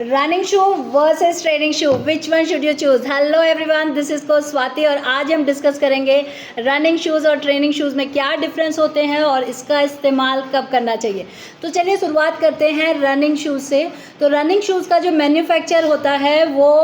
Running shoe versus training shoe, which one should you choose. Hello everyone, this is को स्वाति और आज हम discuss करेंगे रनिंग शूज़ और ट्रेनिंग शूज़ में क्या डिफरेंस होते हैं और इसका इस्तेमाल कब करना चाहिए। तो चलिए शुरुआत करते हैं रनिंग शूज़ से। तो रनिंग शूज़ का जो मैन्युफैक्चर होता है वो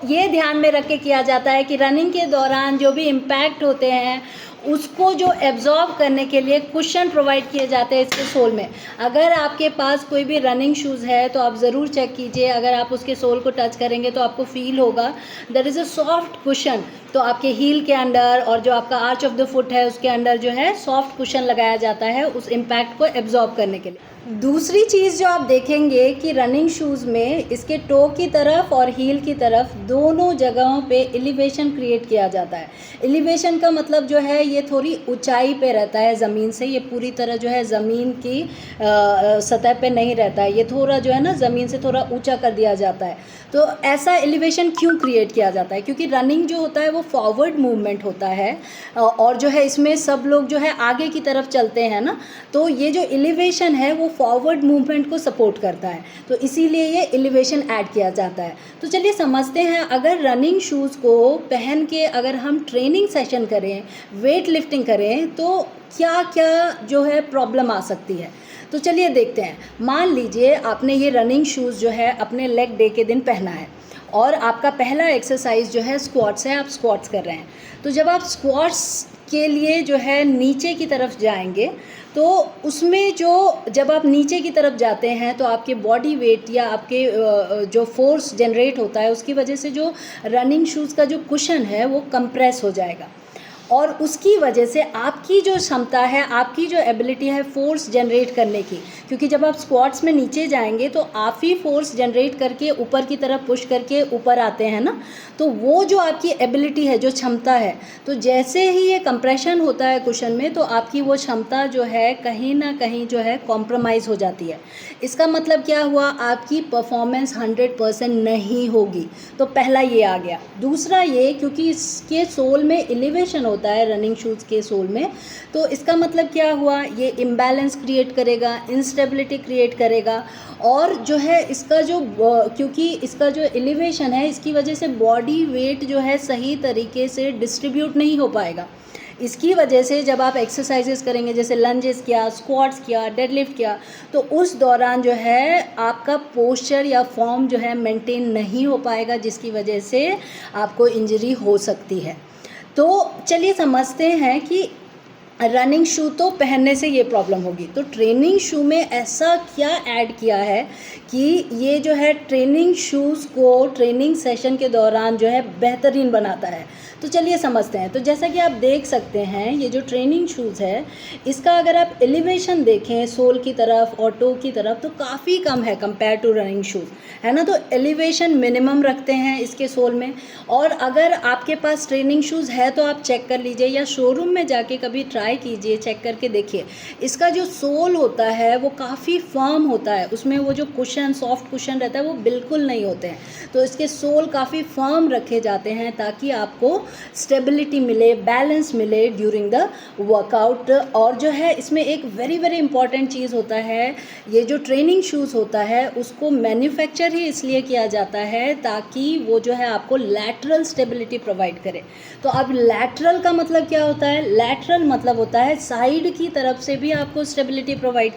ये ध्यान में रख के किया जाता है कि रनिंग के दौरान जो भी इम्पैक्ट होते हैं उसको जो एब्जॉर्ब करने के लिए कुशन प्रोवाइड किए जाते हैं इसके सोल में। अगर आपके पास कोई भी रनिंग शूज़ है तो आप ज़रूर चेक कीजिए, अगर आप उसके सोल को टच करेंगे तो आपको फील होगा there is a soft cushion. तो आपके हील के अंदर और जो आपका आर्च ऑफ द फुट है उसके अंदर जो है सॉफ्ट कुशन लगाया जाता है उस इम्पैक्ट को एब्जॉर्ब करने के लिए। दूसरी चीज़ जो आप देखेंगे कि रनिंग शूज़ में इसके टो की तरफ और हील की तरफ दोनों जगहों पे एलिवेशन क्रिएट किया जाता है। एलिवेशन का मतलब जो है ये थोड़ी ऊंचाई पे रहता है ज़मीन से, ये पूरी तरह जो है ज़मीन की सतह पे नहीं रहता है, ये थोड़ा जो है ना ज़मीन से थोड़ा ऊंचा कर दिया जाता है। तो ऐसा एलिवेशन क्यों क्रिएट किया जाता है? क्योंकि रनिंग जो होता है वो फॉरवर्ड मूवमेंट होता है और जो है इसमें सब लोग जो है आगे की तरफ चलते हैं ना, तो ये जो एलिवेशन है वो फॉरवर्ड मूवमेंट को सपोर्ट करता है, तो इसीलिए ये एलिवेशन ऐड किया जाता है। तो चलिए समझते हैं, अगर रनिंग शूज़ को पहन के अगर हम ट्रेनिंग सेशन करें, वेट लिफ्टिंग करें, तो क्या क्या जो है प्रॉब्लम आ सकती है। तो चलिए देखते हैं। मान लीजिए आपने ये रनिंग शूज़ जो है अपने लेग डे के दिन पहना है और आपका पहला एक्सरसाइज जो है स्क्वाट्स है, आप स्क्वाट्स कर रहे हैं। तो जब आप स्क्वाट्स के लिए जो है नीचे की तरफ जाएंगे तो उसमें जो जब आप नीचे की तरफ जाते हैं तो आपके बॉडी वेट या आपके जो फोर्स जनरेट होता है उसकी वजह से जो रनिंग शूज़ का जो कुशन है वो कंप्रेस हो जाएगा और उसकी वजह से आपकी जो क्षमता है, आपकी जो एबिलिटी है फोर्स जनरेट करने की, क्योंकि जब आप स्क्वाट्स में नीचे जाएंगे तो आप ही फोर्स जनरेट करके ऊपर की तरफ पुश करके ऊपर आते हैं ना, तो वो जो आपकी एबिलिटी है, जो क्षमता है, तो जैसे ही ये कंप्रेशन होता है कुशन में तो आपकी वो क्षमता जो है कहीं ना कहीं जो है कॉम्प्रोमाइज़ हो जाती है। इसका मतलब क्या हुआ, आपकी परफॉर्मेंस 100% नहीं होगी। तो पहला ये आ गया। दूसरा ये, क्योंकि इसके सोल में एलिवेशन होता है रनिंग शूज़ के सोल में, तो इसका मतलब क्या हुआ, ये इम्बैलेंस क्रिएट करेगा, इंस्टेबिलिटी क्रिएट करेगा और जो है इसका जो क्योंकि इसका जो एलिवेशन है इसकी वजह से बॉडी वेट जो है सही तरीके से डिस्ट्रीब्यूट नहीं हो पाएगा। इसकी वजह से जब आप एक्सरसाइजेस करेंगे, जैसे लंजेस किया, स्क्वाट्स किया, डेडलिफ्ट किया, तो उस दौरान जो है आपका पोस्चर या फॉर्म जो है मेंटेन नहीं हो पाएगा, जिसकी वजह से आपको इंजरी हो सकती है। तो चलिए समझते हैं कि रनिंग शू तो पहनने से ये प्रॉब्लम होगी, तो ट्रेनिंग शू में ऐसा क्या ऐड किया है कि ये जो है ट्रेनिंग शूज़ को ट्रेनिंग सेशन के दौरान जो है बेहतरीन बनाता है। तो चलिए समझते हैं। तो जैसा कि आप देख सकते हैं, ये जो ट्रेनिंग शूज़ है इसका अगर आप एलिवेशन देखें सोल की तरफ और टो की तरफ तो काफ़ी कम है कंपेयर टू रनिंग शूज़, है ना। तो एलिवेशन मिनिमम रखते हैं इसके सोल में। और अगर आपके पास ट्रेनिंग शूज़ है तो आप चेक कर लीजिए या शोरूम में जाके कभी ट्राई कीजिए, चेक करके देखिए। इसका जो सोल होता है वो काफ़ी फर्म होता है, उसमें वो जो कुशन, सॉफ्ट कुशन रहता है वो बिल्कुल नहीं होते हैं। तो इसके सोल काफ़ी फर्म रखे जाते हैं ताकि आपको स्टेबिलिटी मिले, बैलेंस मिले ड्यूरिंग द वर्कआउट। और जो है इसमें एक वेरी वेरी इंपॉर्टेंट चीज़ होता है, ये जो ट्रेनिंग शूज़ होता है उसको मैन्युफैक्चर ही इसलिए किया जाता है ताकि वो जो है आपको लैटरल स्टेबिलिटी प्रोवाइड करे। तो अब लैटरल का मतलब क्या होता है? लैटरल मतलब होता है साइड की तरफ से भी आपको स्टेबिलिटी प्रोवाइड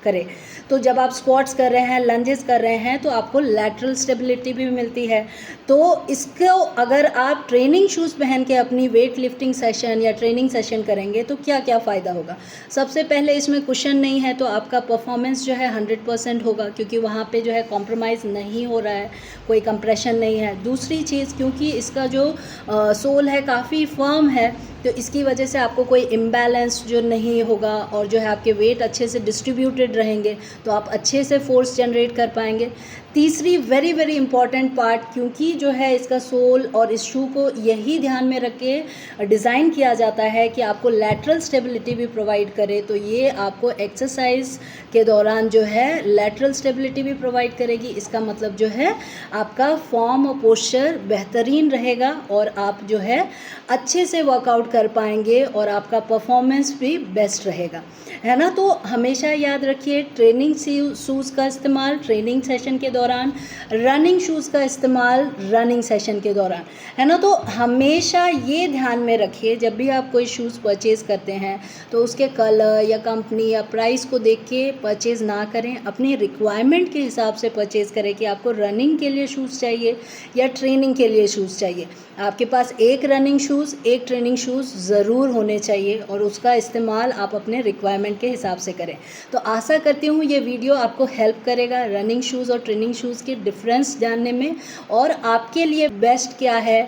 करे। तो जब आप स्क्वाट्स कर रहे हैं, लंजेस कर रहे हैं, तो आपको लैटरल स्टेबिलिटी भी मिलती है। तो इसको अगर आप ट्रेनिंग शूज़ पहन के अपनी वेट लिफ्टिंग सेशन या ट्रेनिंग सेशन करेंगे तो क्या क्या फ़ायदा होगा। सबसे पहले इसमें कुशन नहीं है तो आपका परफॉर्मेंस जो है 100% होगा, क्योंकि वहाँ पे जो है कॉम्प्रोमाइज़ नहीं हो रहा है, कोई कंप्रेशन नहीं है। दूसरी चीज़, क्योंकि इसका जो सोल है काफ़ी फर्म है तो इसकी वजह से आपको कोई इम्बैलेंस जो नहीं होगा और जो है आपके वेट अच्छे से डिस्ट्रीब्यूटेड रहेंगे, तो आप अच्छे से फोर्स जनरेट कर पाएंगे। तीसरी वेरी वेरी इंपॉर्टेंट पार्ट, क्योंकि जो है इसका सोल और इस शू को यही ध्यान में रख के डिज़ाइन किया जाता है कि आपको लैटरल स्टेबिलिटी भी प्रोवाइड करे, तो ये आपको एक्सरसाइज के दौरान जो है लैटरल स्टेबिलिटी भी प्रोवाइड करेगी। इसका मतलब जो है आपका फॉर्म और पोस्चर बेहतरीन रहेगा और आप जो है अच्छे से वर्कआउट कर पाएंगे और आपका परफॉर्मेंस भी बेस्ट रहेगा, है ना। तो हमेशा याद रखिए, ट्रेनिंग शूज़ का इस्तेमाल ट्रेनिंग सेशन के दौरान दौरान, रनिंग शूज़ का इस्तेमाल रनिंग सेशन के दौरान, है ना। तो हमेशा ये ध्यान में रखिए जब भी आप कोई शूज़ परचेज़ करते हैं तो उसके कलर या कंपनी या प्राइस को देख के परचेज़ ना करें, अपनी रिक्वायरमेंट के हिसाब से परचेज़ करें कि आपको रनिंग के लिए शूज़ चाहिए या ट्रेनिंग के लिए शूज़ चाहिए। आपके पास एक रनिंग शूज़, एक ट्रेनिंग शूज़ ज़रूर होने चाहिए और उसका इस्तेमाल आप अपने रिक्वायरमेंट के हिसाब से करें। तो आशा करती हूँ ये वीडियो आपको हेल्प करेगा रनिंग शूज़ और ट्रेनिंग शूज़ के डिफरेंस जानने में, और आपके लिए बेस्ट क्या है,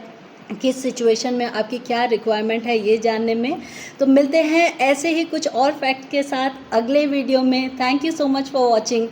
किस सिचुएशन में आपकी क्या रिक्वायरमेंट है ये जानने में। तो मिलते हैं ऐसे ही कुछ और फैक्ट के साथ अगले वीडियो में। Thank you so much for watching.